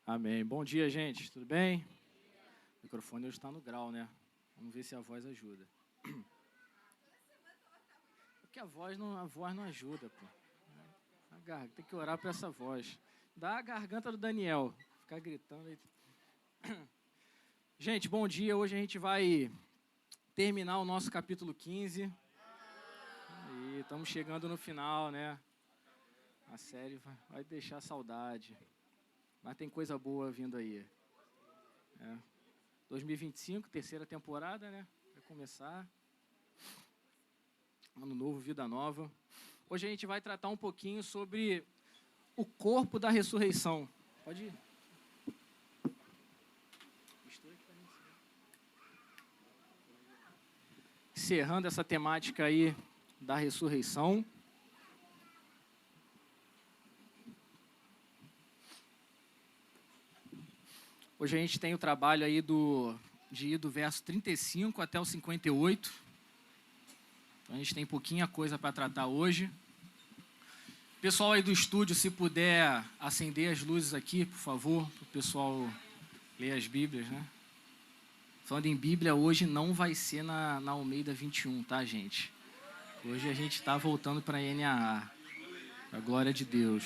Amém. Bom dia, gente. Tudo bem? O microfone hoje está no grau, né? Vamos ver se a voz ajuda. Porque a voz não ajuda, pô. Tem que orar para essa voz. Dá a garganta do Daniel. Ficar gritando aí. Gente, bom dia. Hoje a gente vai terminar o nosso capítulo 15. E estamos chegando no final, né? A série vai deixar saudade. Mas tem coisa boa vindo aí. 2025, terceira temporada, né? Vai começar. Ano novo, vida nova. Hoje a gente vai tratar um pouquinho sobre o corpo da ressurreição. Pode ir. Encerrando essa temática aí da ressurreição. Hoje a gente tem o trabalho aí de ir do verso 35 até o 58. Então a gente tem pouquinha coisa para tratar hoje. Pessoal aí do estúdio, se puder acender as luzes aqui, por favor, para o pessoal ler as Bíblias, né? Falando em Bíblia, hoje não vai ser na Almeida 21, tá, gente? Hoje a gente está voltando para a NAA. A glória de Deus.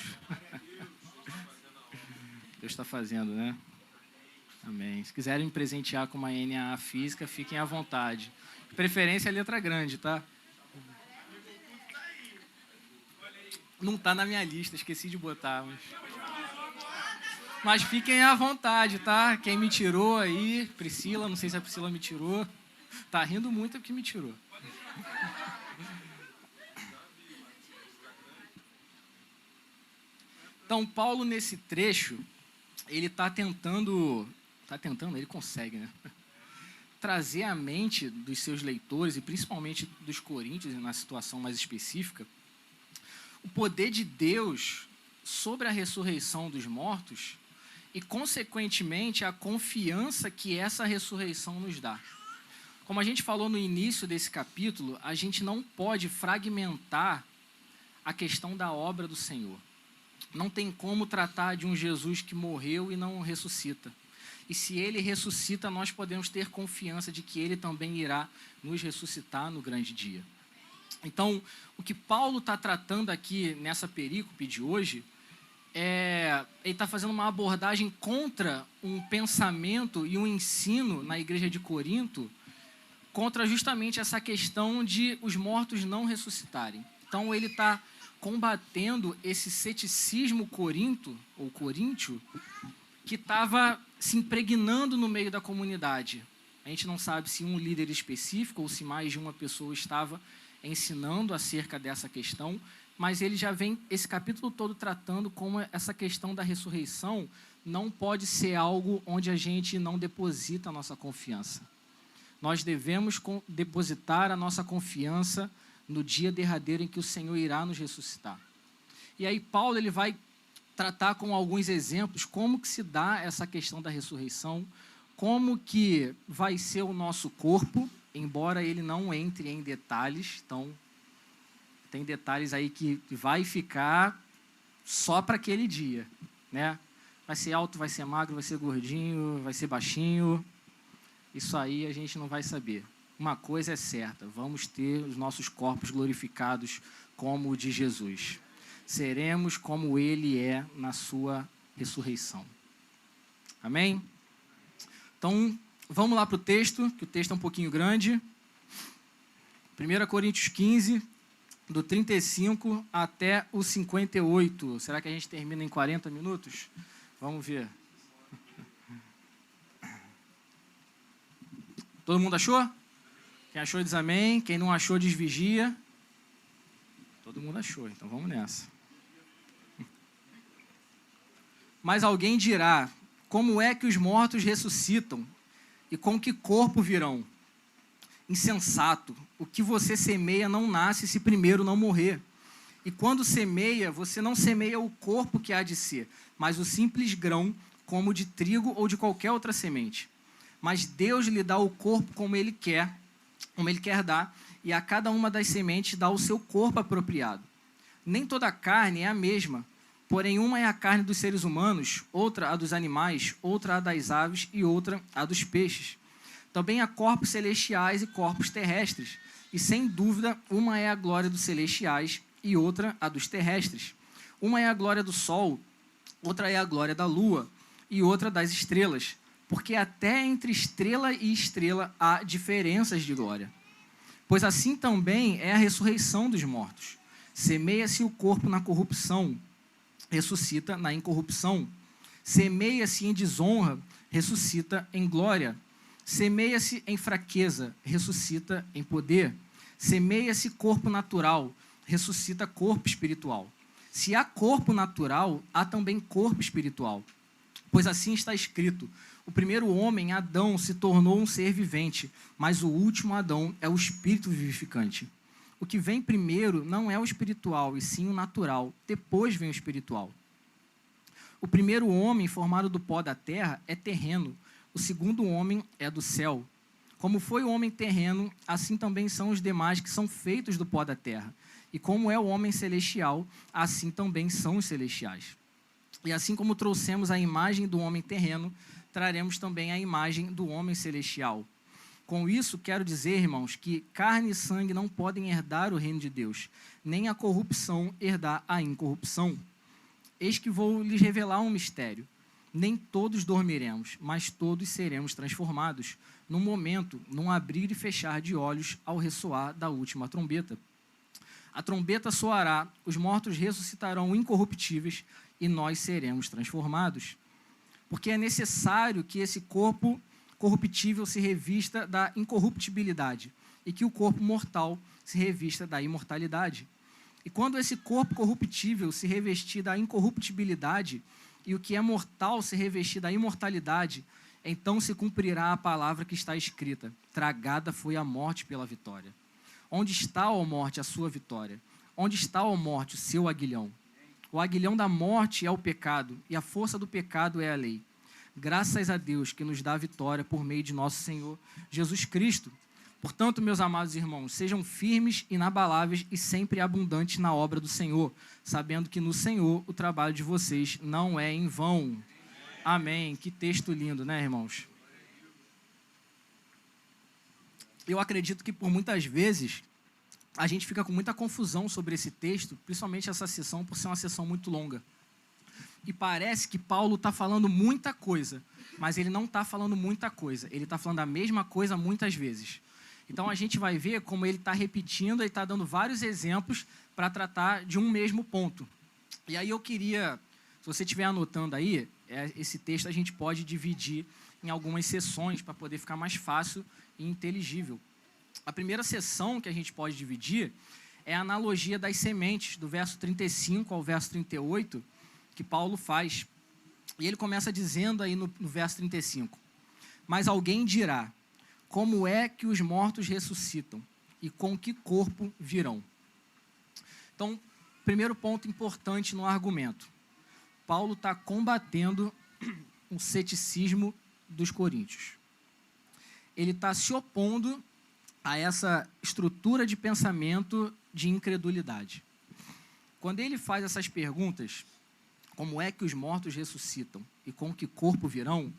Deus está fazendo, né? Amém. Se quiserem me presentear com uma NAA física, fiquem à vontade. De preferência, a letra grande, tá? Não tá na minha lista, esqueci de botar. Mas fiquem à vontade, tá? Quem me tirou aí, Priscila, não sei se a Priscila me tirou. Tá rindo muito é porque me tirou. Então, Paulo, nesse trecho, ele está tentando, ele consegue, né? Trazer à mente dos seus leitores, e principalmente dos coríntios, na situação mais específica, o poder de Deus sobre a ressurreição dos mortos e, consequentemente, a confiança que essa ressurreição nos dá. Como a gente falou no início desse capítulo, a gente não pode fragmentar a questão da obra do Senhor. Não tem como tratar de um Jesus que morreu e não ressuscita. E se ele ressuscita, nós podemos ter confiança de que ele também irá nos ressuscitar no grande dia. Então, o que Paulo está tratando aqui nessa perícope de hoje, ele está fazendo uma abordagem contra um pensamento e um ensino na igreja de Corinto, contra justamente essa questão de os mortos não ressuscitarem. Então, ele está combatendo esse ceticismo coríntio, que estava se impregnando no meio da comunidade. A gente não sabe se um líder específico ou se mais de uma pessoa estava ensinando acerca dessa questão, mas ele já vem esse capítulo todo tratando como essa questão da ressurreição não pode ser algo onde a gente não deposita a nossa confiança. Nós devemos depositar a nossa confiança no dia derradeiro em que o Senhor irá nos ressuscitar. E aí Paulo ele vai tratar com alguns exemplos como que se dá essa questão da ressurreição, como que vai ser o nosso corpo, embora ele não entre em detalhes. Então, tem detalhes aí que vai ficar só para aquele dia, né? Vai ser alto, vai ser magro, vai ser gordinho, vai ser baixinho. Isso aí a gente não vai saber. Uma coisa é certa, vamos ter os nossos corpos glorificados como o de Jesus. Seremos como ele é na sua ressurreição. Amém? Então, vamos lá para o texto, que o texto é um pouquinho grande. 1 Coríntios 15, do 35 até o 58. Será que a gente termina em 40 minutos? Vamos ver. Todo mundo achou? Quem achou diz amém, quem não achou diz vigia. Todo mundo achou, então vamos nessa. Mas alguém dirá, como é que os mortos ressuscitam? E com que corpo virão? Insensato, o que você semeia não nasce se primeiro não morrer. E quando semeia, você não semeia o corpo que há de ser, mas o simples grão, como de trigo ou de qualquer outra semente. Mas Deus lhe dá o corpo como ele quer dar, e a cada uma das sementes dá o seu corpo apropriado. Nem toda a carne é a mesma, Porém, uma é a carne dos seres humanos, outra a dos animais, outra a das aves e outra a dos peixes. Também há corpos celestiais e corpos terrestres, e sem dúvida, uma é a glória dos celestiais e outra a dos terrestres. Uma é a glória do sol, outra é a glória da lua e outra das estrelas, porque até entre estrela e estrela há diferenças de glória. Pois assim também é a ressurreição dos mortos. Semeia-se o corpo na corrupção, ressuscita na incorrupção. Semeia-se em desonra, ressuscita em glória. Semeia-se em fraqueza, ressuscita em poder. Semeia-se corpo natural, ressuscita corpo espiritual. Se há corpo natural, há também corpo espiritual. Pois assim está escrito: o primeiro homem, Adão, se tornou um ser vivente, mas o último Adão é o espírito vivificante. O que vem primeiro não é o espiritual, e sim o natural. Depois vem o espiritual. O primeiro homem, formado do pó da terra, é terreno. O segundo homem é do céu. Como foi o homem terreno, assim também são os demais que são feitos do pó da terra. E como é o homem celestial, assim também são os celestiais. E assim como trouxemos a imagem do homem terreno, traremos também a imagem do homem celestial. Com isso, quero dizer, irmãos, que carne e sangue não podem herdar o reino de Deus, nem a corrupção herdar a incorrupção. Eis que vou lhes revelar um mistério. Nem todos dormiremos, mas todos seremos transformados, num momento, num abrir e fechar de olhos, ao ressoar da última trombeta. A trombeta soará, os mortos ressuscitarão incorruptíveis, e nós seremos transformados. Porque é necessário que esse corpo corruptível se revista da incorruptibilidade e que o corpo mortal se revista da imortalidade. E quando esse corpo corruptível se revestir da incorruptibilidade e o que é mortal se revestir da imortalidade, então se cumprirá a palavra que está escrita: tragada foi a morte pela vitória. Onde está, ó morte, a sua vitória? Onde está, ó morte, o seu aguilhão? O aguilhão da morte é o pecado, e a força do pecado é a lei. Graças a Deus que nos dá a vitória por meio de nosso Senhor Jesus Cristo. Portanto, meus amados irmãos, sejam firmes, inabaláveis e sempre abundantes na obra do Senhor, sabendo que no Senhor o trabalho de vocês não é em vão. Amém. Que texto lindo, né, irmãos? Eu acredito que por muitas vezes a gente fica com muita confusão sobre esse texto, principalmente essa sessão, por ser uma sessão muito longa. E parece que Paulo está falando muita coisa, mas ele não está falando muita coisa. Ele está falando a mesma coisa muitas vezes. Então, a gente vai ver como ele está repetindo, ele está dando vários exemplos para tratar de um mesmo ponto. E aí eu queria, se você estiver anotando aí, esse texto a gente pode dividir em algumas sessões para poder ficar mais fácil e inteligível. A primeira sessão que a gente pode dividir é a analogia das sementes, do verso 35 ao verso 38, que Paulo faz. E ele começa dizendo aí no verso 35: mas alguém dirá, como é que os mortos ressuscitam? E com que corpo virão? Então, primeiro ponto importante no argumento. Paulo está combatendo um ceticismo dos coríntios. Ele está se opondo a essa estrutura de pensamento de incredulidade. Quando ele faz essas perguntas, como é que os mortos ressuscitam e com que corpo virão,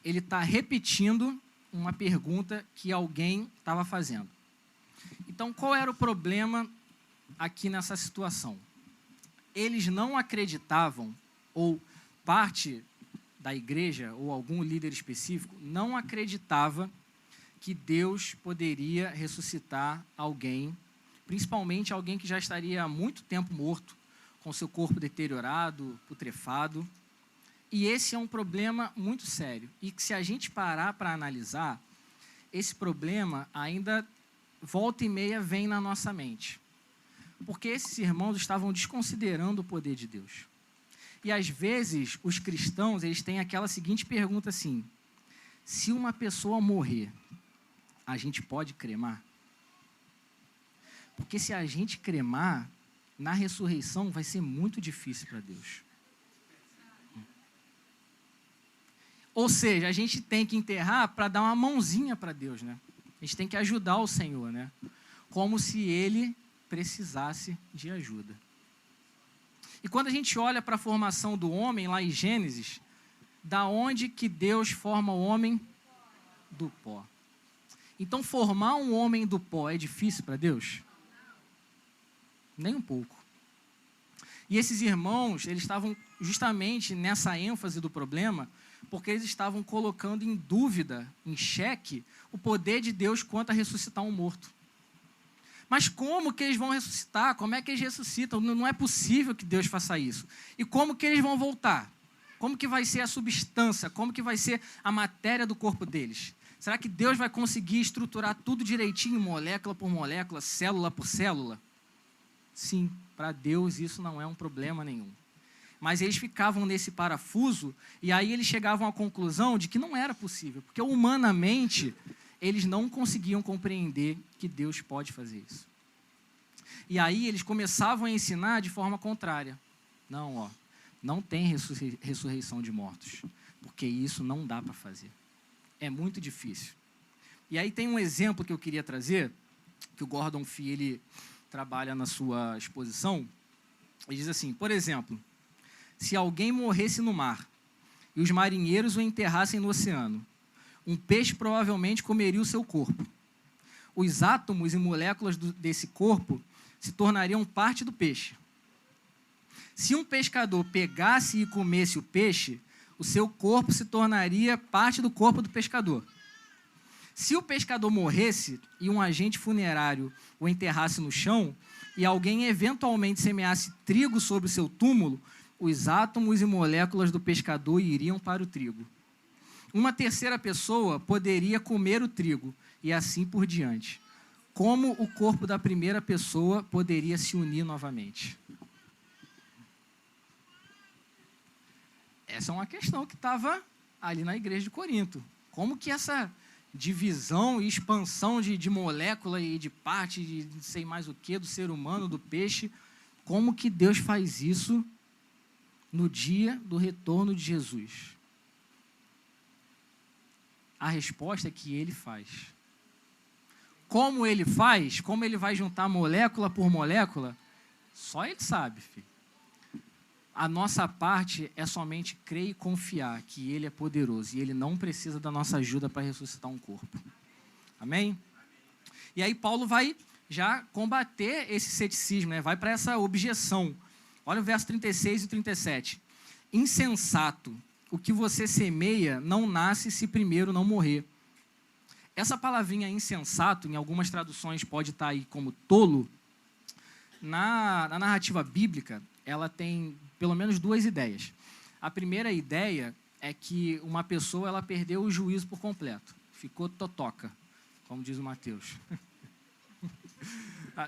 ele está repetindo uma pergunta que alguém estava fazendo. Então, qual era o problema aqui nessa situação? Eles não acreditavam, ou parte da igreja, ou algum líder específico, não acreditava que Deus poderia ressuscitar alguém, principalmente alguém que já estaria há muito tempo morto, com seu corpo deteriorado, putrefado. E esse é um problema muito sério. E que se a gente parar para analisar, esse problema ainda volta e meia vem na nossa mente. Porque esses irmãos estavam desconsiderando o poder de Deus. E às vezes os cristãos, eles têm aquela seguinte pergunta assim: se uma pessoa morrer, a gente pode cremar? Porque se a gente cremar, na ressurreição vai ser muito difícil para Deus. Ou seja, a gente tem que enterrar para dar uma mãozinha para Deus, né? A gente tem que ajudar o Senhor, né? Como se Ele precisasse de ajuda. E quando a gente olha para a formação do homem, lá em Gênesis, da onde que Deus forma o homem? Do pó. Então, formar um homem do pó é difícil para Deus? Nem um pouco. E esses irmãos, eles estavam justamente nessa ênfase do problema, porque eles estavam colocando em dúvida, em xeque, o poder de Deus quanto a ressuscitar um morto. Mas como que eles vão ressuscitar? Como é que eles ressuscitam? Não é possível que Deus faça isso. E como que eles vão voltar? Como que vai ser a substância? Como que vai ser a matéria do corpo deles? Será que Deus vai conseguir estruturar tudo direitinho, molécula por molécula, célula por célula? Sim, para Deus isso não é um problema nenhum. Mas eles ficavam nesse parafuso e aí eles chegavam à conclusão de que não era possível, porque humanamente eles não conseguiam compreender que Deus pode fazer isso. E aí eles começavam a ensinar de forma contrária. Não tem ressurreição de mortos, porque isso não dá para fazer. É muito difícil. E aí tem um exemplo que eu queria trazer, que o Gordon Fee, ele trabalha na sua exposição. Ele diz assim, por exemplo, se alguém morresse no mar e os marinheiros o enterrassem no oceano, um peixe provavelmente comeria o seu corpo. Os átomos e moléculas desse corpo se tornariam parte do peixe. Se um pescador pegasse e comesse o peixe, o seu corpo se tornaria parte do corpo do pescador. Se o pescador morresse e um agente funerário o enterrasse no chão e alguém eventualmente semeasse trigo sobre o seu túmulo, os átomos e moléculas do pescador iriam para o trigo. Uma terceira pessoa poderia comer o trigo e assim por diante. Como o corpo da primeira pessoa poderia se unir novamente? Essa é uma questão que estava ali na igreja de Corinto. Como que essa divisão e expansão de molécula e de parte, de não sei mais o que, do ser humano, do peixe, como que Deus faz isso no dia do retorno de Jesus? A resposta é que ele faz. Como ele faz? Como ele vai juntar molécula por molécula? Só ele sabe, filho. A nossa parte é somente crer e confiar que ele é poderoso e ele não precisa da nossa ajuda para ressuscitar um corpo. Amém? E aí Paulo vai já combater esse ceticismo, né? Vai para essa objeção. Olha o verso 36 e 37. Insensato, o que você semeia não nasce se primeiro não morrer. Essa palavrinha insensato, em algumas traduções pode estar aí como tolo. Na narrativa bíblica, ela tem pelo menos duas ideias. A primeira ideia é que uma pessoa ela perdeu o juízo por completo. Ficou totoca, como diz o Mateus.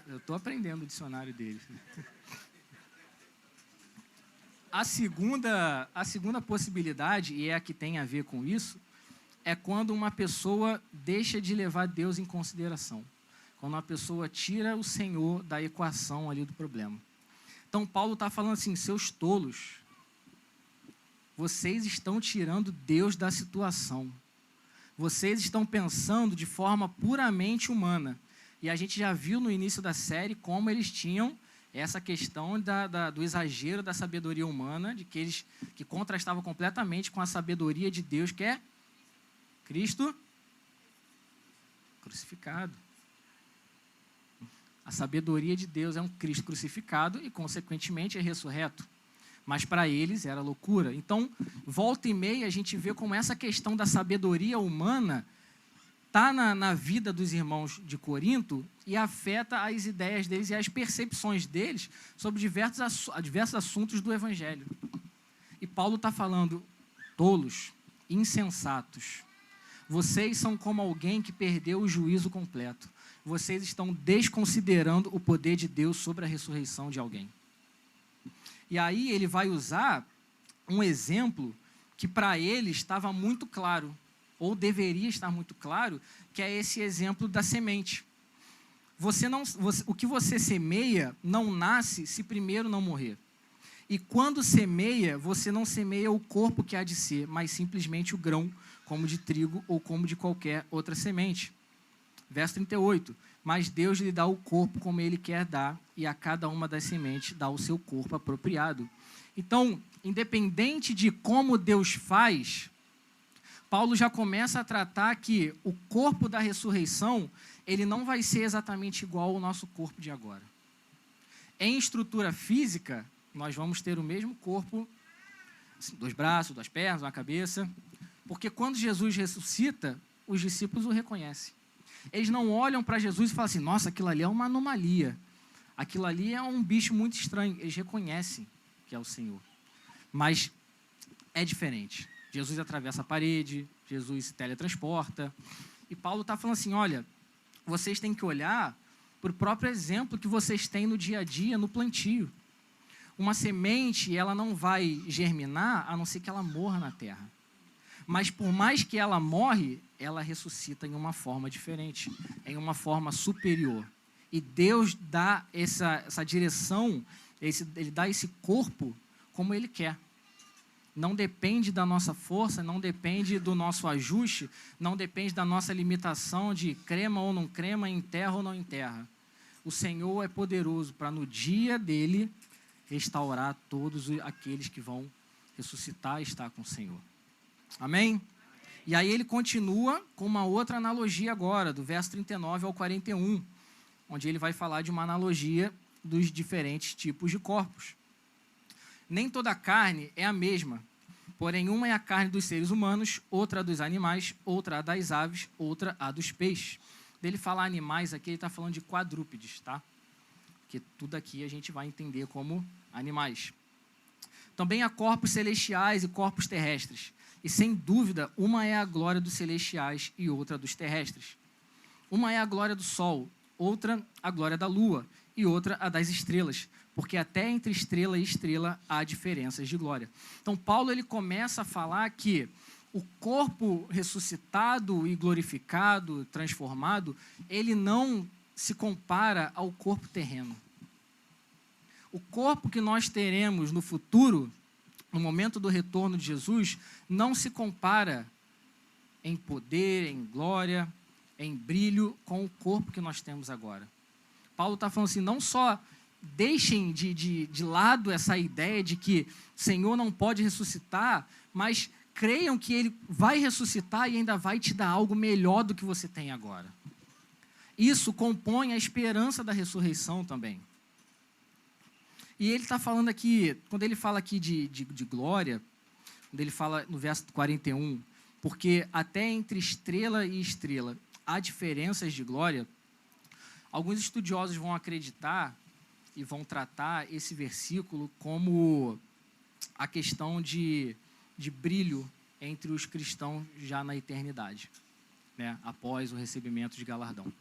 Eu estou aprendendo o dicionário dele. A segunda possibilidade, e é a que tem a ver com isso, é quando uma pessoa deixa de levar Deus em consideração. Quando uma pessoa tira o Senhor da equação ali do problema. Então, Paulo está falando assim, seus tolos, vocês estão tirando Deus da situação. Vocês estão pensando de forma puramente humana. E a gente já viu no início da série como eles tinham essa questão do exagero da sabedoria humana, de que contrastava completamente com a sabedoria de Deus, que é Cristo crucificado. A sabedoria de Deus é um Cristo crucificado e, consequentemente, é ressurreto. Mas para eles era loucura. Então, volta e meia, a gente vê como essa questão da sabedoria humana está na vida dos irmãos de Corinto e afeta as ideias deles e as percepções deles sobre diversos assuntos do Evangelho. E Paulo está falando, tolos, insensatos, vocês são como alguém que perdeu o juízo completo. Vocês estão desconsiderando o poder de Deus sobre a ressurreição de alguém. E aí ele vai usar um exemplo que para ele estava muito claro, ou deveria estar muito claro, que é esse exemplo da semente. O que você semeia não nasce se primeiro não morrer. E quando semeia, você não semeia o corpo que há de ser, mas simplesmente o grão, como de trigo ou como de qualquer outra semente. Verso 38. mas Deus lhe dá o corpo como ele quer dar, e a cada uma das sementes dá o seu corpo apropriado. Então, independente de como Deus faz, Paulo já começa a tratar que o corpo da ressurreição, ele não vai ser exatamente igual ao nosso corpo de agora. Em estrutura física, nós vamos ter o mesmo corpo, 2 braços, 2 pernas, uma cabeça, porque quando Jesus ressuscita, os discípulos o reconhecem. Eles não olham para Jesus e falam assim, nossa, aquilo ali é uma anomalia, aquilo ali é um bicho muito estranho. Eles reconhecem que é o Senhor, mas é diferente. Jesus atravessa a parede, Jesus se teletransporta, e Paulo está falando assim, olha, vocês têm que olhar para o próprio exemplo que vocês têm no dia a dia, no plantio. Uma semente, ela não vai germinar, a não ser que ela morra na terra. Mas por mais que ela morre, ela ressuscita em uma forma diferente, em uma forma superior. E Deus dá essa direção, ele dá esse corpo como Ele quer. Não depende da nossa força, não depende do nosso ajuste, não depende da nossa limitação de crema ou não crema, enterra ou não enterra. O Senhor é poderoso para no dia dele restaurar todos aqueles que vão ressuscitar e estar com o Senhor. Amém? E aí ele continua com uma outra analogia agora, do verso 39 ao 41, onde ele vai falar de uma analogia dos diferentes tipos de corpos. Nem toda a carne é a mesma, porém uma é a carne dos seres humanos, outra a dos animais, outra a das aves, outra a dos peixes. Dele falar animais aqui, ele está falando de quadrúpedes, tá? Porque tudo aqui a gente vai entender como animais. Também há corpos celestiais e corpos terrestres, e sem dúvida, uma é a glória dos celestiais e outra dos terrestres. Uma é a glória do sol, outra a glória da lua, e outra a das estrelas, porque até entre estrela e estrela há diferenças de glória. Então, Paulo ele começa a falar que o corpo ressuscitado e glorificado, transformado, ele não se compara ao corpo terreno. O corpo que nós teremos no futuro, no momento do retorno de Jesus, não se compara em poder, em glória, em brilho, com o corpo que nós temos agora. Paulo está falando assim, não só deixem de lado essa ideia de que o Senhor não pode ressuscitar, mas creiam que Ele vai ressuscitar e ainda vai te dar algo melhor do que você tem agora. Isso compõe a esperança da ressurreição também. E ele está falando aqui, quando ele fala aqui de glória, quando ele fala no verso 41, porque até entre estrela e estrela há diferenças de glória, alguns estudiosos vão acreditar e vão tratar esse versículo como a questão de brilho entre os cristãos já na eternidade, né, após o recebimento de galardão.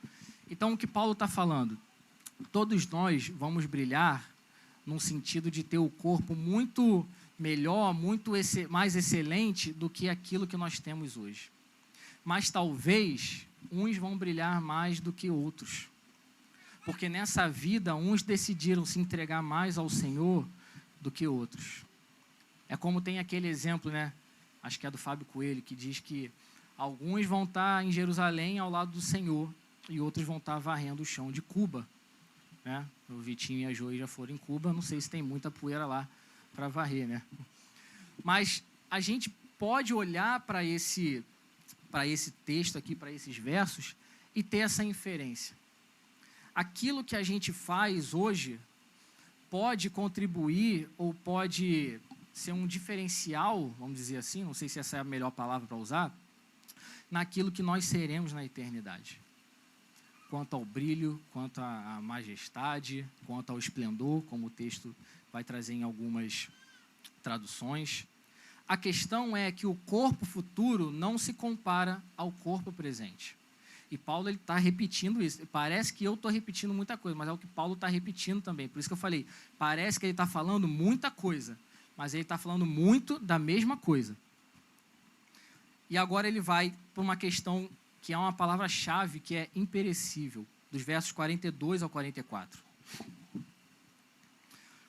Então, o que Paulo está falando? Todos nós vamos brilhar num sentido de ter o corpo muito melhor, muito mais excelente do que aquilo que nós temos hoje. Mas talvez uns vão brilhar mais do que outros. Porque nessa vida, uns decidiram se entregar mais ao Senhor do que outros. É como tem aquele exemplo, né? Acho que é do Fábio Coelho, que diz que alguns vão estar em Jerusalém ao lado do Senhor e outros vão estar varrendo o chão de Cuba, né? O Vitinho e a Joey já foram em Cuba, não sei se tem muita poeira lá para varrer, né? Mas a gente pode olhar para esse texto aqui, para esses versos, e ter essa inferência. Aquilo que a gente faz hoje pode contribuir ou pode ser um diferencial, vamos dizer assim, não sei se essa é a melhor palavra para usar, naquilo que nós seremos na eternidade. Quanto ao brilho, quanto à majestade, quanto ao esplendor, como o texto vai trazer em algumas traduções. A questão é que o corpo futuro não se compara ao corpo presente. E Paulo está repetindo isso. Parece que eu estou repetindo muita coisa, mas é o que Paulo está repetindo também. Por isso que eu falei, parece que ele está falando muita coisa, mas ele está falando muito da mesma coisa. E agora ele vai para uma questão que é uma palavra-chave, que é imperecível, dos versos 42 ao 44.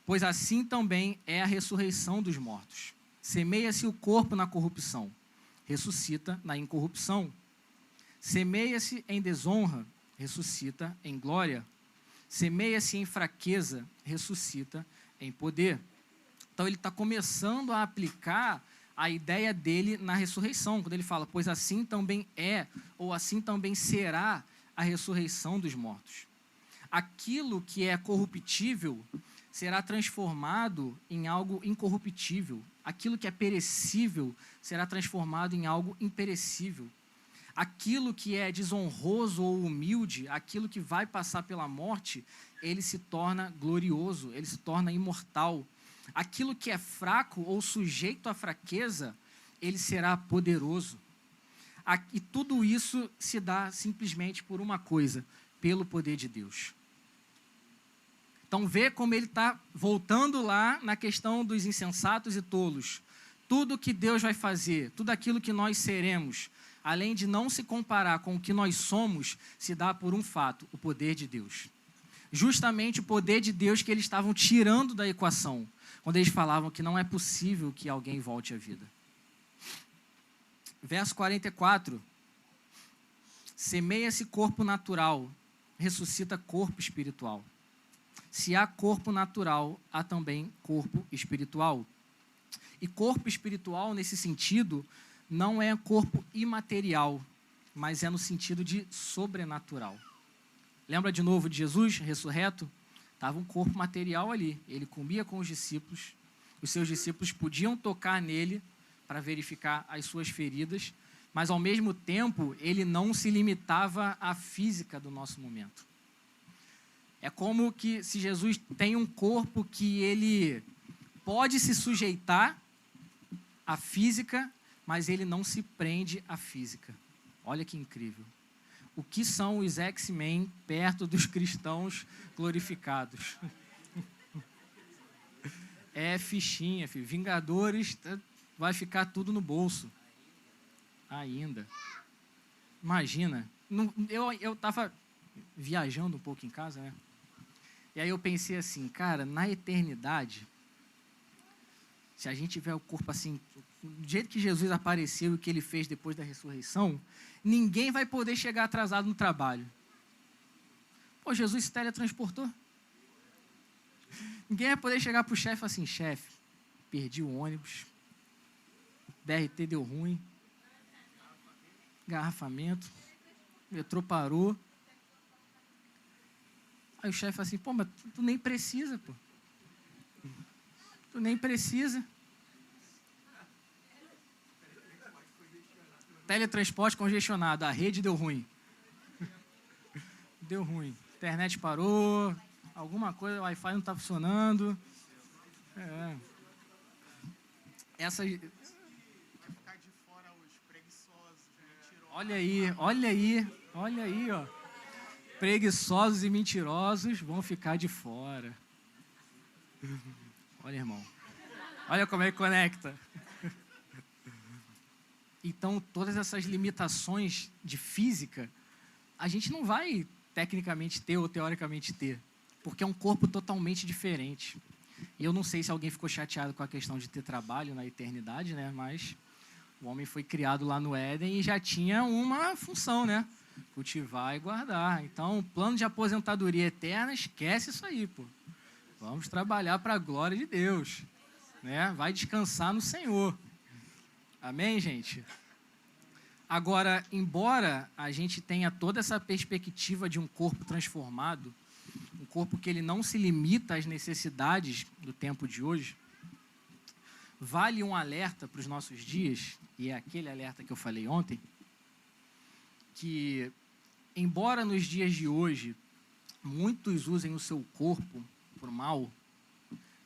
Pois assim também é a ressurreição dos mortos. Semeia-se o corpo na corrupção, ressuscita na incorrupção. Semeia-se em desonra, ressuscita em glória. Semeia-se em fraqueza, ressuscita em poder. Então, ele está começando a aplicar a ideia dele na ressurreição, quando ele fala, pois assim também é, ou assim também será a ressurreição dos mortos. Aquilo que é corruptível será transformado em algo incorruptível. Aquilo que é perecível será transformado em algo imperecível. Aquilo que é desonroso ou humilde, aquilo que vai passar pela morte, ele se torna glorioso, ele se torna imortal. Aquilo que é fraco ou sujeito à fraqueza, ele será poderoso. E tudo isso se dá simplesmente por uma coisa, pelo poder de Deus. Então, vê como ele está voltando lá na questão dos insensatos e tolos. Tudo que Deus vai fazer, tudo aquilo que nós seremos, além de não se comparar com o que nós somos, se dá por um fato, o poder de Deus. Justamente o poder de Deus que eles estavam tirando da equação, quando eles falavam que não é possível que alguém volte à vida. Verso 44. Semeia-se corpo natural, ressuscita corpo espiritual. Se há corpo natural, há também corpo espiritual. E corpo espiritual, nesse sentido, não é corpo imaterial, mas é no sentido de sobrenatural. Lembra de novo de Jesus, ressurreto? Estava um corpo material ali. Ele comia com os discípulos. Os seus discípulos podiam tocar nele para verificar as suas feridas, mas, ao mesmo tempo, ele não se limitava à física do nosso momento. É como que se Jesus tem um corpo que ele pode se sujeitar à física, mas ele não se prende à física. Olha que incrível. O que são os X-Men perto dos cristãos glorificados? É fichinha, filho. Vingadores, vai ficar tudo no bolso. Ainda. Imagina. Eu estava viajando um pouco em casa, né? E aí eu pensei assim, cara, na eternidade, se a gente tiver o corpo assim, do jeito que Jesus apareceu e o que ele fez depois da ressurreição, ninguém vai poder chegar atrasado no trabalho. Pô, Jesus se teletransportou. Ninguém vai poder chegar para o chefe assim, chefe, perdi o ônibus, BRT deu ruim, engarrafamento, metrô parou. Aí o chefe fala assim, pô, mas tu nem precisa, pô. Tu nem precisa. Teletransporte congestionado, a rede deu ruim. Deu ruim. Internet parou, alguma coisa, o Wi-Fi não está funcionando. Olha aí, ó. Preguiçosos e mentirosos vão ficar de fora. Olha, irmão. Olha como é que conecta. Então, todas essas limitações de física, a gente não vai tecnicamente ter ou teoricamente ter, porque é um corpo totalmente diferente. E eu não sei se alguém ficou chateado com a questão de ter trabalho na eternidade, né? Mas o homem foi criado lá no Éden e já tinha uma função, né? Cultivar e guardar. Então, plano de aposentadoria eterna, esquece isso aí, pô. Vamos trabalhar para a glória de Deus, né? Vai descansar no Senhor. Amém, gente? Agora, embora a gente tenha toda essa perspectiva de um corpo transformado, um corpo que ele não se limita às necessidades do tempo de hoje, vale um alerta para os nossos dias, e é aquele alerta que eu falei ontem, que, embora nos dias de hoje muitos usem o seu corpo por mal,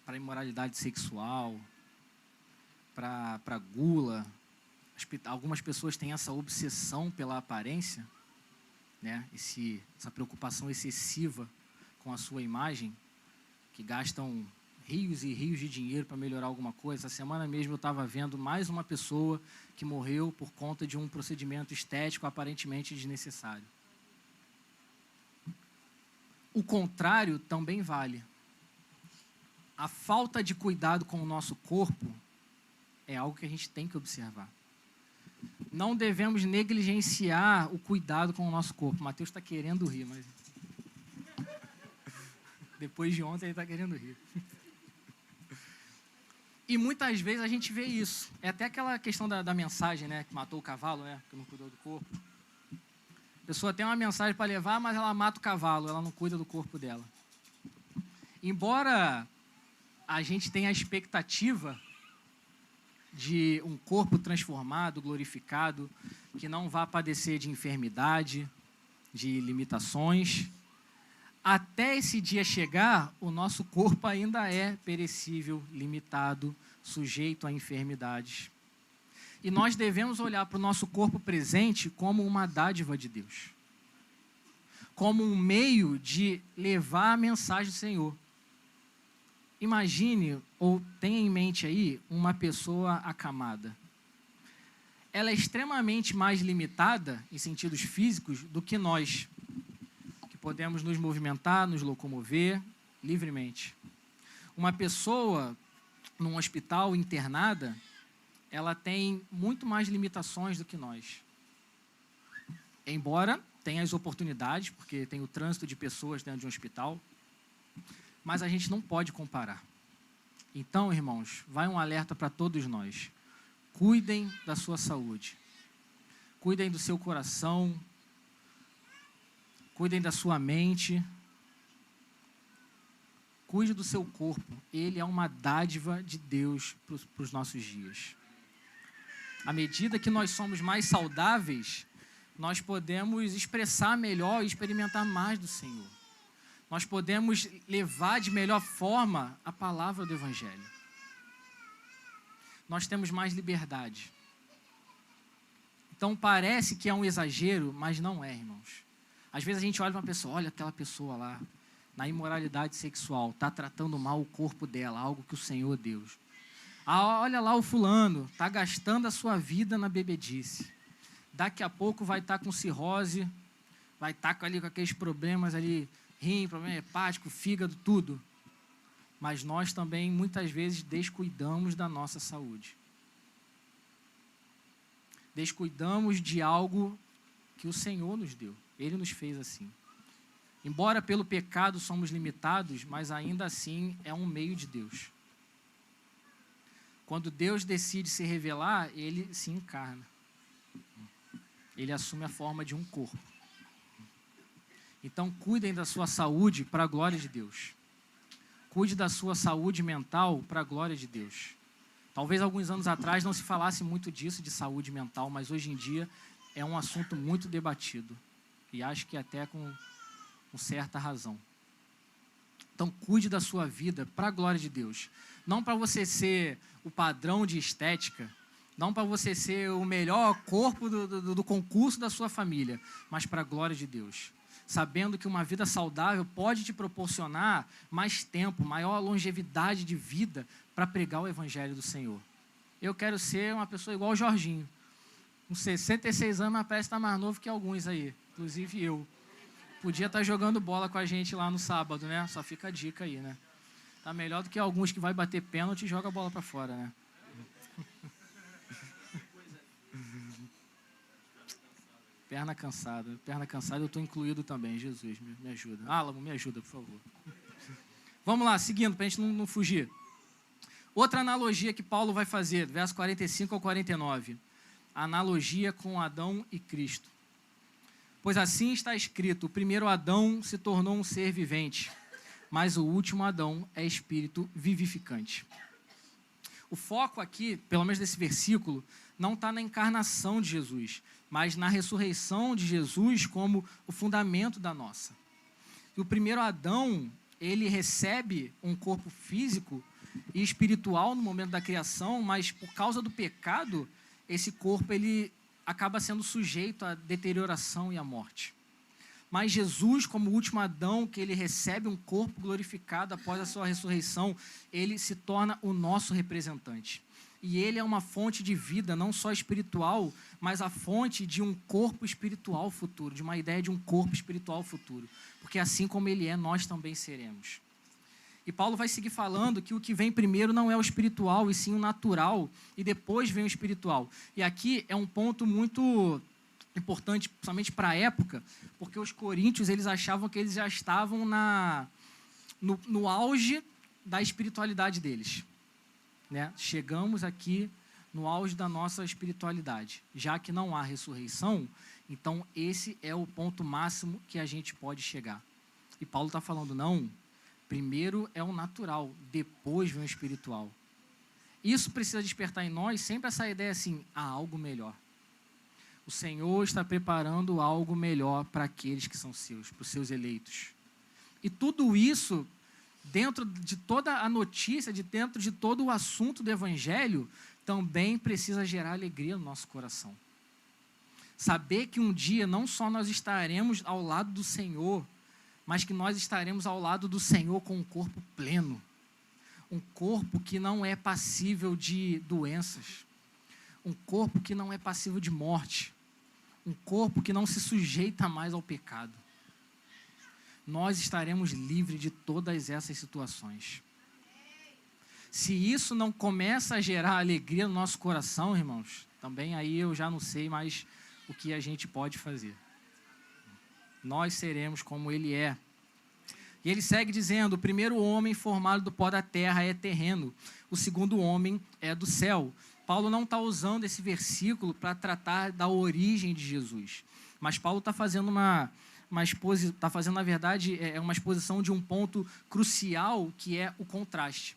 para imoralidade sexual, para gula, algumas pessoas têm essa obsessão pela aparência, né? Essa preocupação excessiva com a sua imagem, que gastam rios e rios de dinheiro para melhorar alguma coisa. Essa semana mesmo eu estava vendo mais uma pessoa que morreu por conta de um procedimento estético aparentemente desnecessário. O contrário também vale. A falta de cuidado com o nosso corpo é algo que a gente tem que observar. não devemos negligenciar o cuidado com o nosso corpo. Mateus está querendo rir, mas depois de ontem ele está querendo rir. E muitas vezes a gente vê isso. É até aquela questão da mensagem, né? Que matou o cavalo, né? Que não cuidou do corpo. A pessoa tem uma mensagem para levar, mas ela mata o cavalo, ela não cuida do corpo dela. Embora a gente tenha a expectativa de um corpo transformado, glorificado, que não vá padecer de enfermidade, de limitações, até esse dia chegar, o nosso corpo ainda é perecível, limitado, sujeito a enfermidades. E nós devemos olhar para o nosso corpo presente como uma dádiva de Deus, como um meio de levar a mensagem do Senhor. Imagine, ou tenha em mente aí, uma pessoa acamada. Ela é extremamente mais limitada, em sentidos físicos, do que nós, que podemos nos movimentar, nos locomover livremente. Uma pessoa num hospital internada, ela tem muito mais limitações do que nós. Embora tenha as oportunidades, porque tem o trânsito de pessoas dentro de um hospital, mas a gente não pode comparar. Então, irmãos, vai um alerta para todos nós. Cuidem da sua saúde. Cuidem do seu coração. Cuidem da sua mente. Cuide do seu corpo. Ele é uma dádiva de Deus para os nossos dias. À medida que nós somos mais saudáveis, nós podemos expressar melhor e experimentar mais do Senhor. Nós podemos levar de melhor forma a palavra do Evangelho. Nós temos mais liberdade. Então parece que é um exagero, mas não é, irmãos. Às vezes a gente olha para uma pessoa, olha aquela pessoa lá, na imoralidade sexual, está tratando mal o corpo dela, algo que o Senhor deu. Ah, olha lá o fulano, está gastando a sua vida na bebedice. Daqui a pouco vai estar com cirrose, vai estar ali com aqueles problemas ali, rim, problema hepático, fígado, tudo. Mas nós também, muitas vezes, descuidamos da nossa saúde. Descuidamos de algo que o Senhor nos deu. Ele nos fez assim. Embora pelo pecado somos limitados, mas ainda assim é um meio de Deus. Quando Deus decide se revelar, Ele se encarna. Ele assume a forma de um corpo. Então, cuidem da sua saúde para a glória de Deus. Cuide da sua saúde mental para a glória de Deus. Talvez alguns anos atrás não se falasse muito disso, de saúde mental, mas hoje em dia é um assunto muito debatido. E acho que até com certa razão. Então, cuide da sua vida para a glória de Deus. Não para você ser o padrão de estética, não para você ser o melhor corpo do concurso da sua família, mas para a glória de Deus. Sabendo que uma vida saudável pode te proporcionar mais tempo, maior longevidade de vida para pregar o Evangelho do Senhor. Eu quero ser uma pessoa igual o Jorginho. Com 66 anos, mas parece estar mais novo que alguns aí, inclusive eu. Podia estar jogando bola com a gente lá no sábado, né? Só fica a dica aí, né? Tá melhor do que alguns que vai bater pênalti e joga a bola para fora, né? Perna cansada eu estou incluído também, Jesus, me ajuda. Álamo, me ajuda, por favor. Vamos lá, seguindo, para a gente não fugir. Outra analogia que Paulo vai fazer, verso 45 ao 49. A analogia com Adão e Cristo. Pois assim está escrito, o primeiro Adão se tornou um ser vivente, mas o último Adão é espírito vivificante. O foco aqui, pelo menos desse versículo, não está na encarnação de Jesus, mas na ressurreição de Jesus como o fundamento da nossa. E o primeiro Adão, ele recebe um corpo físico e espiritual no momento da criação, mas por causa do pecado, esse corpo ele acaba sendo sujeito à deterioração e à morte. Mas Jesus, como o último Adão, que ele recebe um corpo glorificado após a sua ressurreição, ele se torna o nosso representante. E ele é uma fonte de vida, não só espiritual, mas a fonte de um corpo espiritual futuro, de uma ideia de um corpo espiritual futuro. Porque assim como ele é, nós também seremos. E Paulo vai seguir falando que o que vem primeiro não é o espiritual, e sim o natural, e depois vem o espiritual. E aqui é um ponto muito importante, principalmente para a época, porque os coríntios eles achavam que eles já estavam no auge da espiritualidade deles. Né? Chegamos aqui no auge da nossa espiritualidade. Já que não há ressurreição, então esse é o ponto máximo que a gente pode chegar. E Paulo está falando, não, primeiro é o natural, depois vem o espiritual. Isso precisa despertar em nós sempre essa ideia assim, há algo melhor. O Senhor está preparando algo melhor para aqueles que são seus, para os seus eleitos. E tudo isso, dentro de toda a notícia, dentro de todo o assunto do Evangelho, também precisa gerar alegria no nosso coração. Saber que um dia não só nós estaremos ao lado do Senhor, mas que nós estaremos ao lado do Senhor com um corpo pleno. Um corpo que não é passível de doenças. Um corpo que não é passível de morte. Um corpo que não se sujeita mais ao pecado. Nós estaremos livres de todas essas situações. Se isso não começa a gerar alegria no nosso coração, irmãos, também aí eu já não sei mais o que a gente pode fazer. Nós seremos como ele é. E ele segue dizendo, o primeiro homem formado do pó da terra é terreno, o segundo homem é do céu. Paulo não está usando esse versículo para tratar da origem de Jesus, mas Paulo está fazendo na verdade, uma exposição de um ponto crucial, que é o contraste.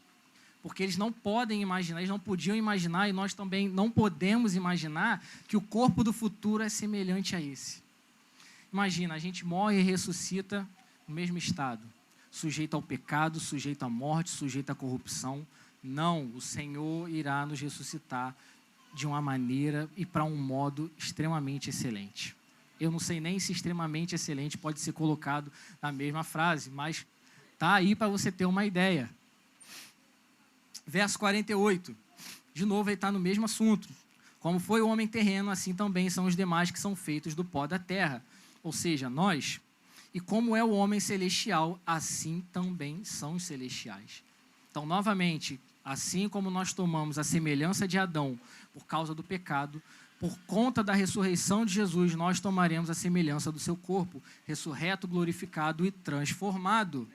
Porque eles não podem imaginar, eles não podiam imaginar, e nós também não podemos imaginar, que o corpo do futuro é semelhante a esse. Imagina, a gente morre e ressuscita no mesmo estado, sujeito ao pecado, sujeito à morte, sujeito à corrupção. Não, o Senhor irá nos ressuscitar de uma maneira e para um modo extremamente excelente. Eu não sei nem se extremamente excelente pode ser colocado na mesma frase, mas está aí para você ter uma ideia. Verso 48, de novo ele está no mesmo assunto. Como foi o homem terreno, assim também são os demais que são feitos do pó da terra, ou seja, nós. E como é o homem celestial, assim também são os celestiais. Então, novamente, assim como nós tomamos a semelhança de Adão por causa do pecado, por conta da ressurreição de Jesus, nós tomaremos a semelhança do seu corpo, ressurreto, glorificado e transformado.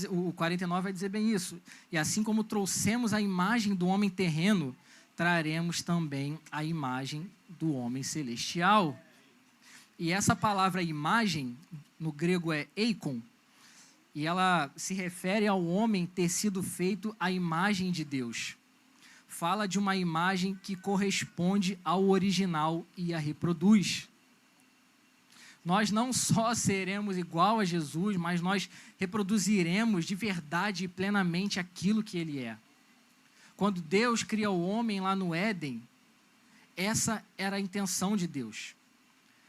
O 49 vai dizer bem isso. E assim como trouxemos a imagem do homem terreno, traremos também a imagem do homem celestial. E essa palavra imagem, no grego é eikon, e ela se refere ao homem ter sido feito à imagem de Deus. Fala de uma imagem que corresponde ao original e a reproduz. Nós não só seremos igual a Jesus, mas nós reproduziremos de verdade e plenamente aquilo que ele é. Quando Deus cria o homem lá no Éden, essa era a intenção de Deus.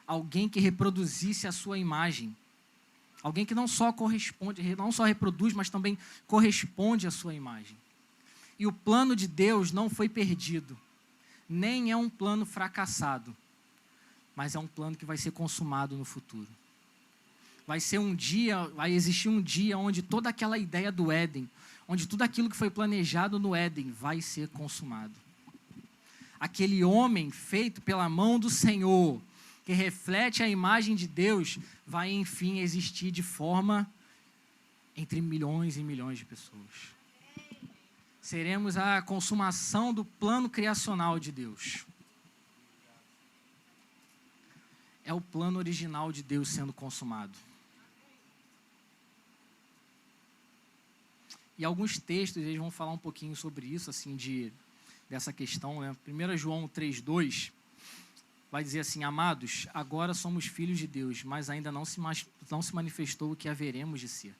Alguém que reproduzisse a sua imagem. Alguém que não só reproduz, mas também corresponde à sua imagem. E o plano de Deus não foi perdido, nem é um plano fracassado, mas é um plano que vai ser consumado no futuro. Vai existir um dia onde toda aquela ideia do Éden, onde tudo aquilo que foi planejado no Éden vai ser consumado. Aquele homem feito pela mão do Senhor, que reflete a imagem de Deus, vai enfim existir de forma entre milhões e milhões de pessoas. Seremos a consumação do plano criacional de Deus. É o plano original de Deus sendo consumado. E alguns textos, eles vão falar um pouquinho sobre isso, assim, dessa questão, né? 1 João 3,2 vai dizer assim, amados, agora somos filhos de Deus, mas ainda não se manifestou o que haveremos de ser.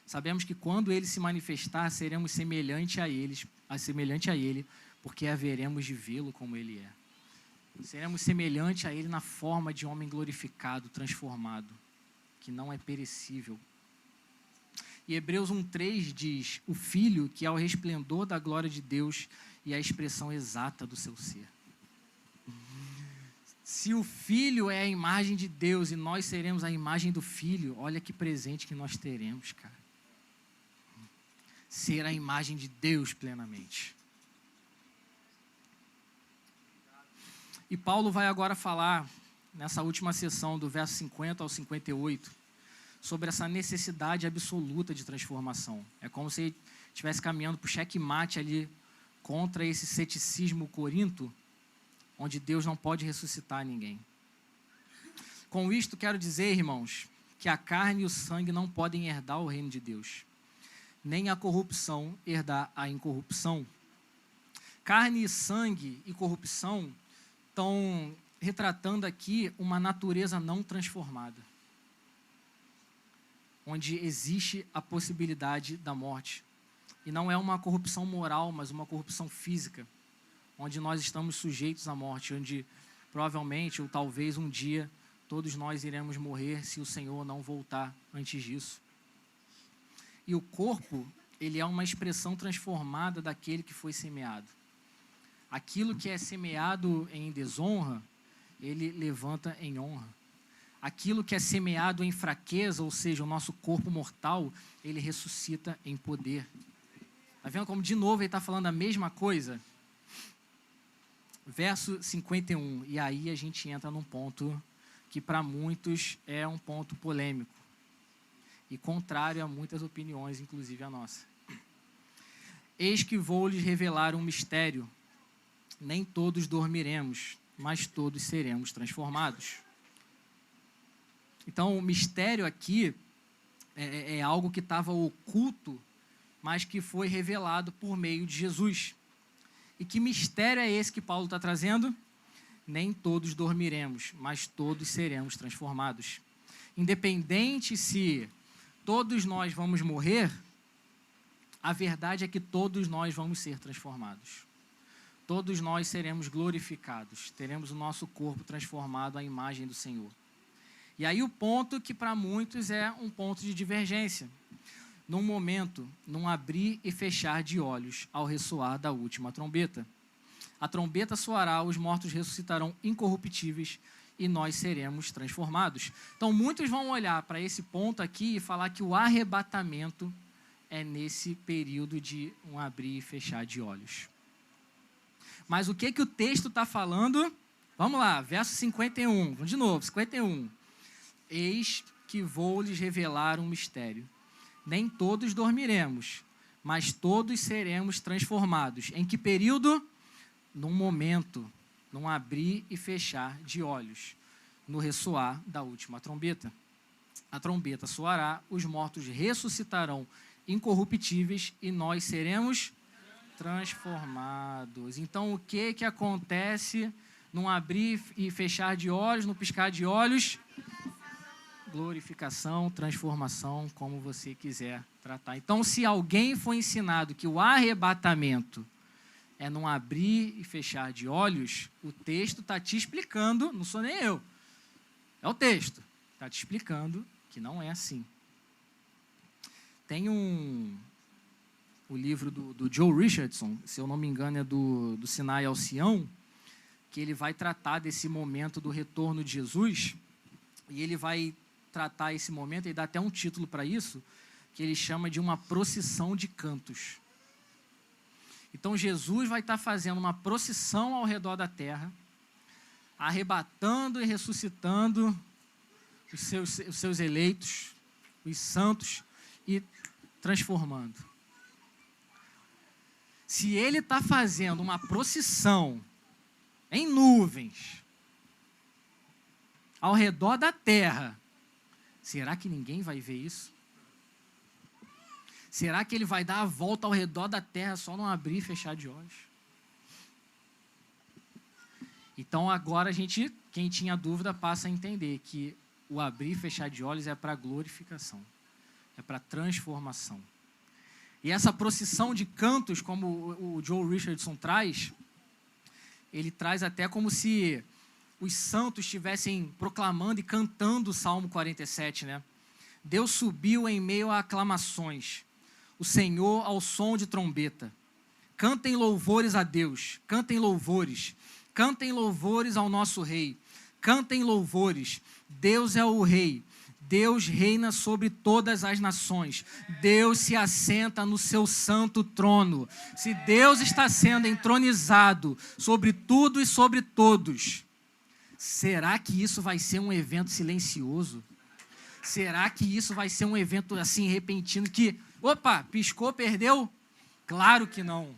Sabemos que quando ele se manifestar, seremos semelhante a ele, porque haveremos de vê-lo como ele é. Seremos semelhante a ele na forma de homem glorificado, transformado, que não é perecível. E Hebreus 1,3 diz, o Filho, que é o resplendor da glória de Deus e a expressão exata do seu ser. Se o Filho é a imagem de Deus e nós seremos a imagem do Filho, olha que presente que nós teremos, cara. ser a imagem de Deus plenamente. E Paulo vai agora falar, nessa última sessão, do verso 50 ao 58, sobre essa necessidade absoluta de transformação. É como se ele estivesse caminhando para o checkmate ali, contra esse ceticismo corinto, onde Deus não pode ressuscitar ninguém. Com isto, quero dizer, irmãos, que a carne e o sangue não podem herdar o reino de Deus, nem a corrupção herdar a incorrupção. Carne, sangue e corrupção estão retratando aqui uma natureza não transformada, onde existe a possibilidade da morte. E não é uma corrupção moral, mas uma corrupção física, onde nós estamos sujeitos à morte, onde provavelmente ou talvez um dia todos nós iremos morrer se o Senhor não voltar antes disso. E o corpo, ele é uma expressão transformada daquele que foi semeado. Aquilo que é semeado em desonra, ele levanta em honra. Aquilo que é semeado em fraqueza, ou seja, o nosso corpo mortal, ele ressuscita em poder. Está vendo como, de novo, ele está falando a mesma coisa? Verso 51, e aí a gente entra num ponto que para muitos é um ponto polêmico e contrário a muitas opiniões, inclusive a nossa. Eis que vou lhes revelar um mistério. Nem todos dormiremos, mas todos seremos transformados. Então, o mistério aqui é algo que estava oculto, mas que foi revelado por meio de Jesus. E que mistério é esse que Paulo está trazendo? Nem todos dormiremos, mas todos seremos transformados. Independente se todos nós vamos morrer, a verdade é que todos nós vamos ser transformados. Todos nós seremos glorificados, teremos o nosso corpo transformado à imagem do Senhor. E aí o ponto que para muitos é um ponto de divergência. Num momento, num abrir e fechar de olhos, ao ressoar da última trombeta. A trombeta soará, os mortos ressuscitarão incorruptíveis e nós seremos transformados. Então, muitos vão olhar para esse ponto aqui e falar que o arrebatamento é nesse período de um abrir e fechar de olhos. Mas o que o texto está falando? Vamos lá, verso 51, vamos de novo, 51. Eis que vou lhes revelar um mistério. Nem todos dormiremos, mas todos seremos transformados. Em que período? Num momento, num abrir e fechar de olhos, no ressoar da última trombeta. A trombeta soará, os mortos ressuscitarão incorruptíveis e nós seremos transformados. Então, o que acontece num abrir e fechar de olhos, no piscar de olhos? Glorificação, transformação, como você quiser tratar. Então, se alguém foi ensinado que o arrebatamento é num abrir e fechar de olhos, o texto está te explicando, não sou nem eu, é o texto, está te explicando que não é assim. Tem o livro do Joe Richardson, se eu não me engano é do Sinai ao Sião, que ele vai tratar desse momento do retorno de Jesus, e ele vai tratar esse momento, e dá até um título para isso, que ele chama de uma procissão de cantos. Então, Jesus vai estar fazendo uma procissão ao redor da terra, arrebatando e ressuscitando os seus eleitos, os santos, e transformando. Se ele está fazendo uma procissão em nuvens, ao redor da terra, será que ninguém vai ver isso? Será que ele vai dar a volta ao redor da terra só não abrir e fechar de olhos? Então agora quem tinha dúvida passa a entender que o abrir e fechar de olhos é para glorificação, é para transformação. E essa procissão de cantos, como o Joe Richardson traz, ele traz até como se os santos estivessem proclamando e cantando o Salmo 47, né? Deus subiu em meio a aclamações, o Senhor ao som de trombeta. Cantem louvores a Deus, cantem louvores ao nosso Rei, cantem louvores, Deus é o Rei, Deus reina sobre todas as nações. Deus se assenta no seu santo trono. Se Deus está sendo entronizado sobre tudo e sobre todos, será que isso vai ser um evento silencioso? Será que isso vai ser um evento assim repentino que, opa, piscou, perdeu? Claro que não.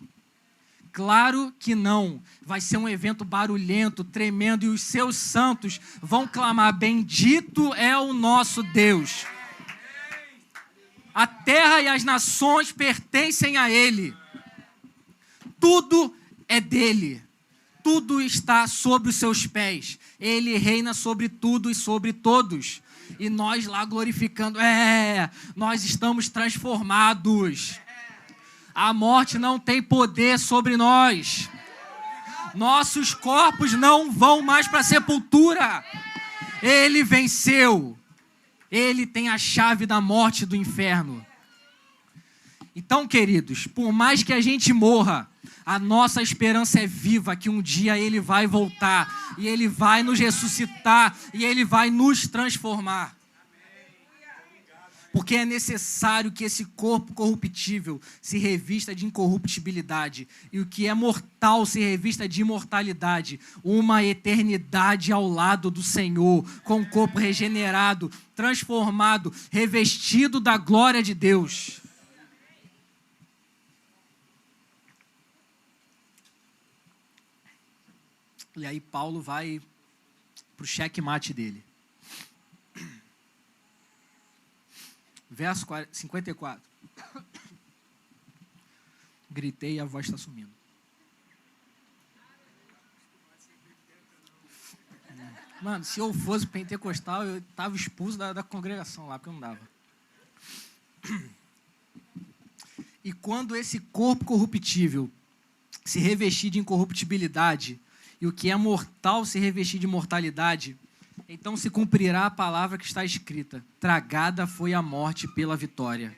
Claro que não. Vai ser um evento barulhento, tremendo, e os seus santos vão clamar: bendito é o nosso Deus. A terra e as nações pertencem a Ele. Tudo é dele. Tudo está sobre os seus pés. Ele reina sobre tudo e sobre todos. E nós lá glorificando, nós estamos transformados. A morte não tem poder sobre nós. Nossos corpos não vão mais para a sepultura. Ele venceu. Ele tem a chave da morte e do inferno. Então, queridos, por mais que a gente morra, a nossa esperança é viva, que um dia Ele vai voltar, e Ele vai nos ressuscitar, e Ele vai nos transformar. Porque é necessário que esse corpo corruptível se revista de incorruptibilidade, e o que é mortal se revista de imortalidade, uma eternidade ao lado do Senhor, com o corpo regenerado, transformado, revestido da glória de Deus. E aí Paulo vai para o checkmate dele. Verso 54. Gritei e a voz está sumindo. Mano, se eu fosse pentecostal, eu estava expulso da congregação lá, porque não dava. E quando esse corpo corruptível se revestir de incorruptibilidade, e o que é mortal se revestir de mortalidade, então se cumprirá a palavra que está escrita: tragada foi a morte pela vitória.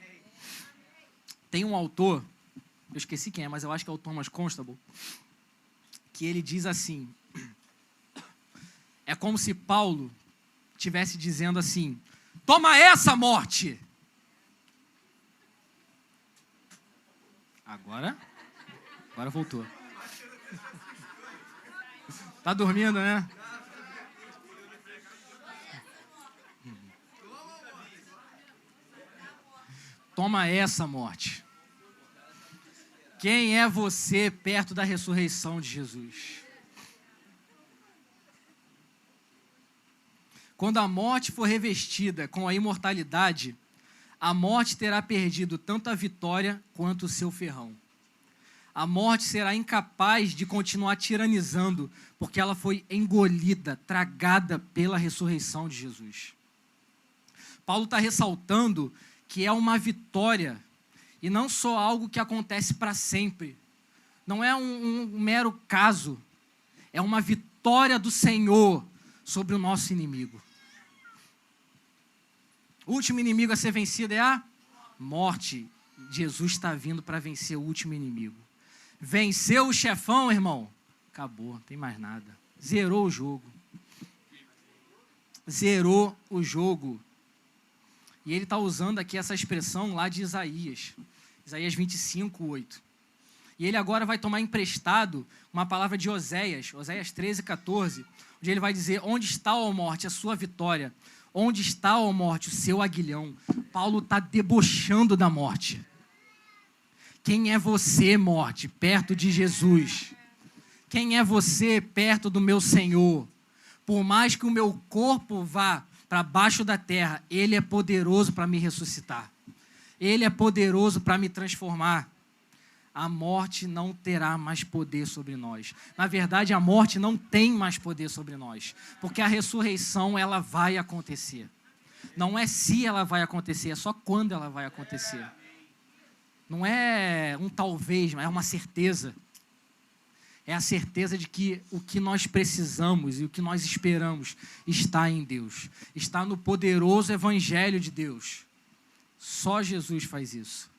Tem um autor, eu esqueci quem é, mas eu acho que é o Thomas Constable, que ele diz assim: é como se Paulo estivesse dizendo assim: toma essa, morte! Agora voltou. Tá dormindo, né? Toma essa, morte. Quem é você perto da ressurreição de Jesus? Quando a morte for revestida com a imortalidade, a morte terá perdido tanto a vitória quanto o seu ferrão. A morte será incapaz de continuar tiranizando, porque ela foi engolida, tragada pela ressurreição de Jesus. Paulo está ressaltando que é uma vitória, e não só algo que acontece para sempre. Não é um mero caso, é uma vitória do Senhor sobre o nosso inimigo. O último inimigo a ser vencido é a morte. Jesus está vindo para vencer o último inimigo. Venceu o chefão, irmão, acabou, não tem mais nada. Zerou o jogo. Zerou o jogo. E ele está usando aqui essa expressão lá de Isaías 25:8. E ele agora vai tomar emprestado uma palavra de Oséias 13:14, onde ele vai dizer: onde está, ó morte, a sua vitória? Onde está, ó morte, o seu aguilhão? Paulo está debochando da morte. Quem é você, morte, perto de Jesus? Quem é você perto do meu Senhor? Por mais que o meu corpo vá para baixo da terra, Ele é poderoso para me ressuscitar. Ele é poderoso para me transformar. A morte não terá mais poder sobre nós. Na verdade, a morte não tem mais poder sobre nós, porque a ressurreição, ela vai acontecer. Não é se ela vai acontecer, é só quando ela vai acontecer. Não é um talvez, mas é uma certeza. É a certeza de que o que nós precisamos e o que nós esperamos está em Deus. Está no poderoso Evangelho de Deus. Só Jesus faz isso.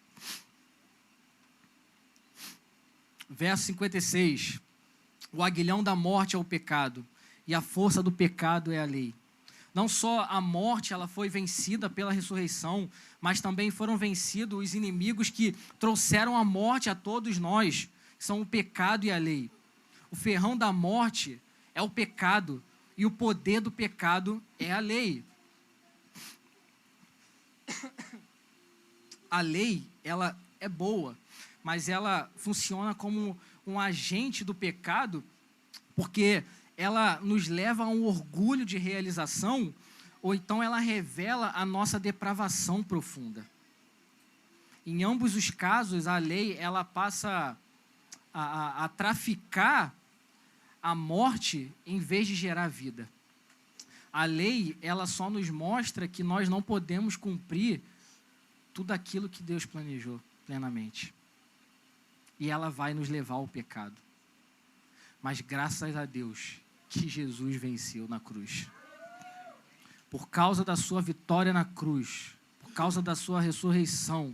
Verso 56. O aguilhão da morte é o pecado, e a força do pecado é a lei. Não só a morte ela foi vencida pela ressurreição, mas também foram vencidos os inimigos que trouxeram a morte a todos nós, que são o pecado e a lei. O ferrão da morte é o pecado e o poder do pecado é a lei. A lei, ela é boa, mas ela funciona como um agente do pecado, porque ela nos leva a um orgulho de realização, ou então ela revela a nossa depravação profunda. Em ambos os casos, a lei ela passa a traficar a morte em vez de gerar vida. A lei ela só nos mostra que nós não podemos cumprir tudo aquilo que Deus planejou plenamente. E ela vai nos levar ao pecado. Mas graças a Deus que Jesus venceu na cruz. Por causa da sua vitória na cruz, por causa da sua ressurreição,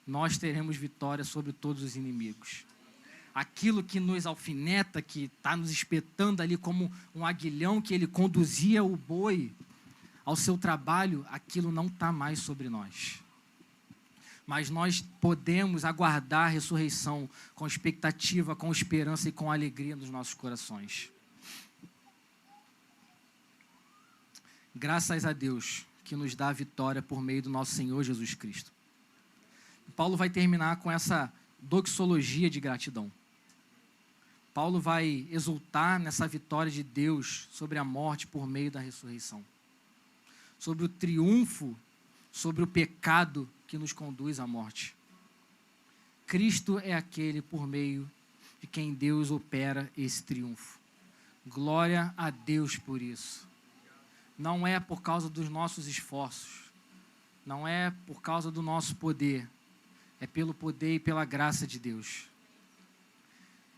nós teremos vitória sobre todos os inimigos. Aquilo que nos alfineta, que está nos espetando ali como um aguilhão que ele conduzia o boi ao seu trabalho, aquilo não está mais sobre nós. Mas nós podemos aguardar a ressurreição com expectativa, com esperança e com alegria nos nossos corações. Graças a Deus que nos dá a vitória por meio do nosso Senhor Jesus Cristo. Paulo vai terminar com essa doxologia de gratidão. Paulo vai exultar nessa vitória de Deus sobre a morte por meio da ressurreição. Sobre o triunfo, sobre o pecado que nos conduz à morte. Cristo é aquele por meio de quem Deus opera esse triunfo. Glória a Deus por isso. Não é por causa dos nossos esforços, não é por causa do nosso poder, é pelo poder e pela graça de Deus.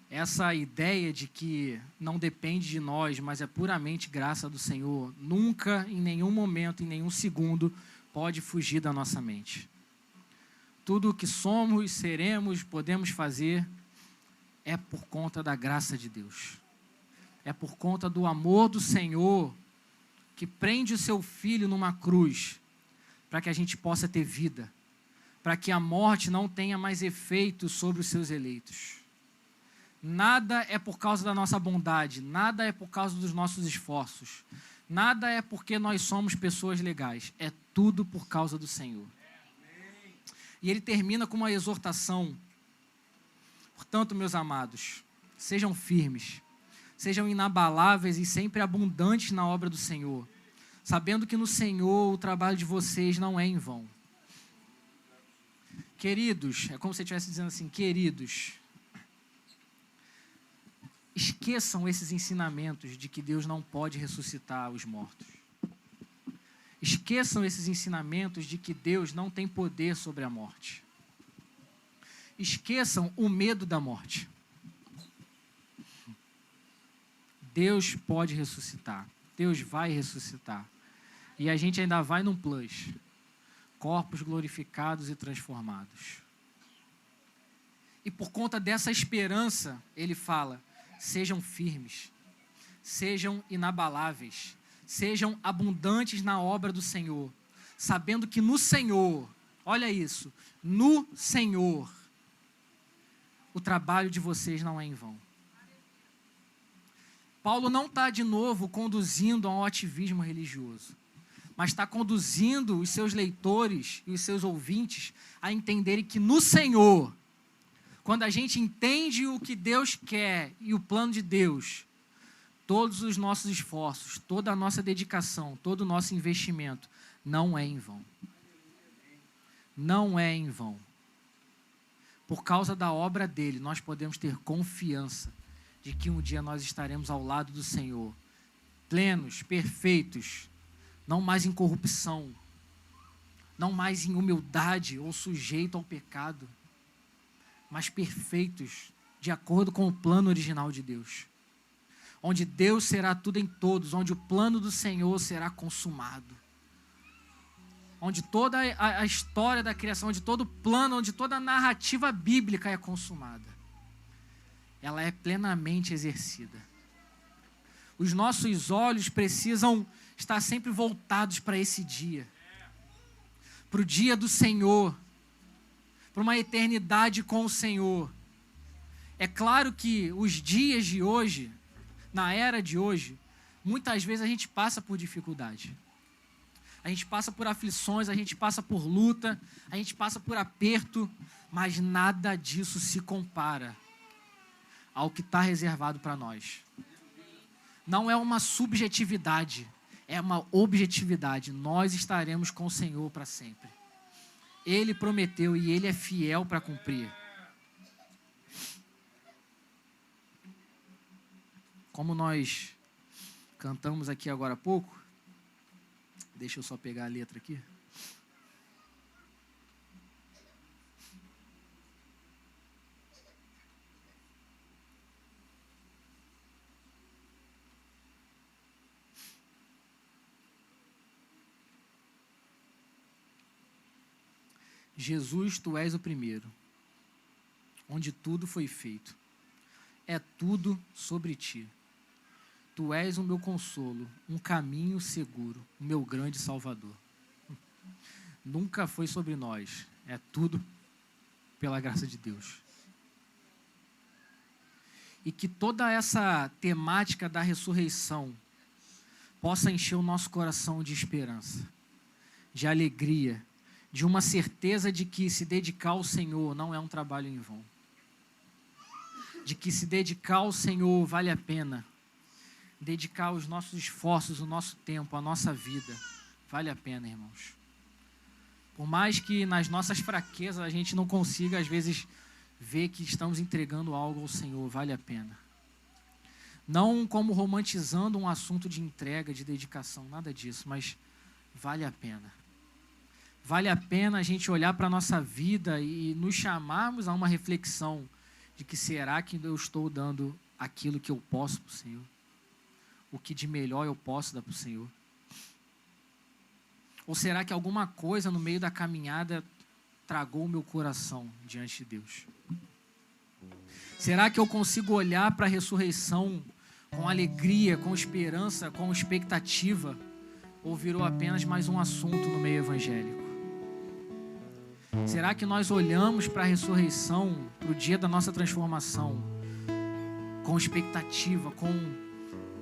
Essa ideia de que não depende de nós, mas é puramente graça do Senhor, nunca, em nenhum momento, em nenhum segundo, pode fugir da nossa mente. Tudo o que somos, seremos, podemos fazer, é por conta da graça de Deus. É por conta do amor do Senhor, que prende o seu Filho numa cruz, para que a gente possa ter vida, para que a morte não tenha mais efeito sobre os seus eleitos. Nada é por causa da nossa bondade, nada é por causa dos nossos esforços, nada é porque nós somos pessoas legais, é tudo por causa do Senhor. E ele termina com uma exortação. Portanto, meus amados, sejam firmes, sejam inabaláveis e sempre abundantes na obra do Senhor, sabendo que no Senhor o trabalho de vocês não é em vão. Queridos, é como se você estivesse dizendo assim, queridos, esqueçam esses ensinamentos de que Deus não pode ressuscitar os mortos. Esqueçam esses ensinamentos de que Deus não tem poder sobre a morte. Esqueçam o medo da morte. Deus pode ressuscitar. Deus vai ressuscitar. E a gente ainda vai num plus. Corpos glorificados e transformados. E por conta dessa esperança, ele fala, sejam firmes, sejam inabaláveis, sejam abundantes na obra do Senhor, sabendo que no Senhor, olha isso, no Senhor, o trabalho de vocês não é em vão. Paulo não está de novo conduzindo a um ativismo religioso, mas está conduzindo os seus leitores e os seus ouvintes a entenderem que no Senhor, quando a gente entende o que Deus quer e o plano de Deus, todos os nossos esforços, toda a nossa dedicação, todo o nosso investimento não é em vão. Não é em vão. Por causa da obra dele, nós podemos ter confiança de que um dia nós estaremos ao lado do Senhor, plenos, perfeitos, não mais em corrupção, não mais em humildade ou sujeito ao pecado, mas perfeitos, de acordo com o plano original de Deus. Onde Deus será tudo em todos, onde o plano do Senhor será consumado. Onde toda a história da criação, onde todo o plano, onde toda a narrativa bíblica é consumada. Ela é plenamente exercida. Os nossos olhos precisam estar sempre voltados para esse dia, para o dia do Senhor, para uma eternidade com o Senhor. É claro que os dias de hoje, na era de hoje, muitas vezes a gente passa por dificuldade. A gente passa por aflições, a gente passa por luta, a gente passa por aperto, mas nada disso se compara ao que está reservado para nós. Não é uma subjetividade, é uma objetividade. Nós estaremos com o Senhor para sempre. Ele prometeu e Ele é fiel para cumprir. Como nós cantamos aqui agora há pouco, deixa eu só pegar a letra aqui. Jesus, tu és o primeiro, onde tudo foi feito. É tudo sobre ti. Tu és o meu consolo, um caminho seguro, o meu grande Salvador. Nunca foi sobre nós, é tudo pela graça de Deus. E que toda essa temática da ressurreição possa encher o nosso coração de esperança, de alegria, de uma certeza de que se dedicar ao Senhor não é um trabalho em vão. De que se dedicar ao Senhor vale a pena. Dedicar os nossos esforços, o nosso tempo, a nossa vida, vale a pena, irmãos. Por mais que nas nossas fraquezas a gente não consiga, às vezes, ver que estamos entregando algo ao Senhor, vale a pena. Não como romantizando um assunto de entrega, de dedicação, nada disso, mas vale a pena. Vale a pena a gente olhar para a nossa vida e nos chamarmos a uma reflexão de que será que eu estou dando aquilo que eu posso para o Senhor? O que de melhor eu posso dar para o Senhor? Ou será que alguma coisa no meio da caminhada tragou o meu coração diante de Deus? Será que eu consigo olhar para a ressurreição com alegria, com esperança, com expectativa? Ou virou apenas mais um assunto no meio evangélico? Será que nós olhamos para a ressurreição, para o dia da nossa transformação, com expectativa, com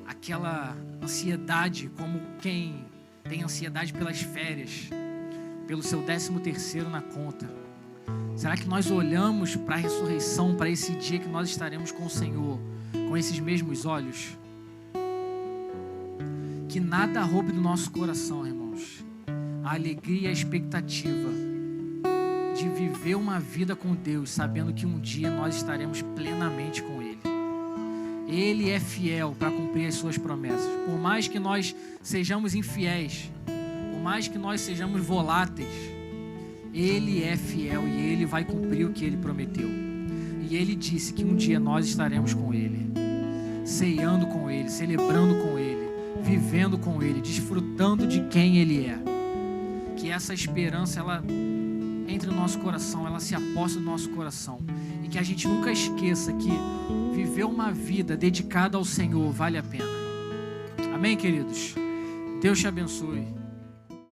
aquela ansiedade, como quem tem ansiedade pelas férias, pelo seu 13º na conta? Será que nós olhamos para a ressurreição, para esse dia que nós estaremos com o Senhor, com esses mesmos olhos? Que nada roube do nosso coração, irmãos, a alegria e a expectativa de viver uma vida com Deus, sabendo que um dia nós estaremos plenamente com Ele. Ele é fiel para cumprir as suas promessas. Por mais que nós sejamos infiéis, por mais que nós sejamos voláteis, Ele é fiel e Ele vai cumprir o que Ele prometeu. E Ele disse que um dia nós estaremos com Ele, ceando com Ele, celebrando com Ele, vivendo com Ele, desfrutando de quem Ele é. Que essa esperança, ela entre no nosso coração, ela se aposta no nosso coração. E que a gente nunca esqueça que viver uma vida dedicada ao Senhor vale a pena. Amém, queridos? Deus te abençoe.